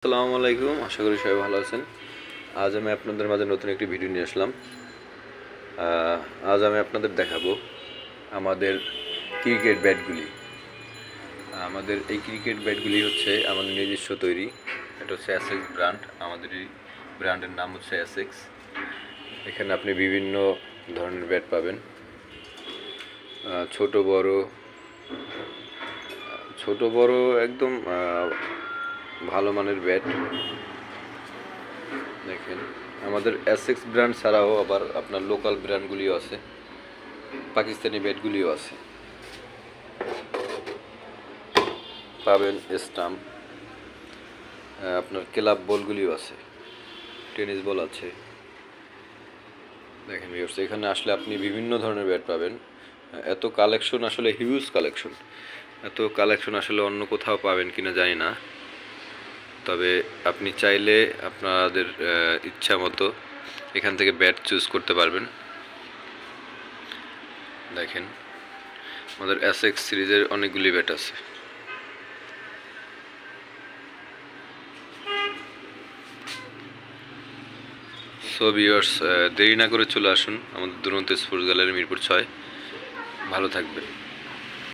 আসসালামু আলাইকুম, আশা করি সবাই ভালো আছেন। আজ আমি আপনাদের মাঝে নতুন একটি ভিডিও নিয়ে আসলাম। আজ আমি আপনাদের দেখাবো আমাদের ক্রিকেট ব্যাটগুলি। আমাদের এই ক্রিকেট ব্যাটগুলি হচ্ছে আমাদের নিজস্ব তৈরি। এটা হচ্ছে অ্যাসেক্স ব্র্যান্ড। আমাদের এই ব্র্যান্ডের নাম হচ্ছে অ্যাসেক্স। এখানে আপনি বিভিন্ন ধরনের ব্যাট পাবেন, ছোট বড় একদম ভালো মানের ব্যাট। দেখেন, আমাদের অ্যাসেক্স ব্র্যান্ড ছাড়াও আবার আপনার লোকাল ব্র্যান্ডগুলিও আছে, পাকিস্তানি ব্যাটগুলিও আছে, পাবেন স্টাম্প। আপনার ক্লাব বলগুলিও আছে, টেনিস বল আছে। দেখেন ভিউয়ার্স, এখানে আসলে আপনি বিভিন্ন ধরনের ব্যাট পাবেন। এত কালেকশন, আসলে হিউজ কালেকশন। এত কালেকশন আসলে অন্য কোথাও পাবেন কিনা জানি না, তবে আপনি চাইলে আপনাদের ইচ্ছা মতো এখান থেকে ব্যাট চুজ করতে পারবেন। দেখেন, আমাদের অ্যাসেক্স সিরিজের অনেকগুলি ব্যাট আছে। সো ভিউয়ার্স, দেরি না করে চলে আসুন আমাদের দুরন্ত স্পোর্টস গ্যালারি, মিরপুর 6। ভালো থাকবেন।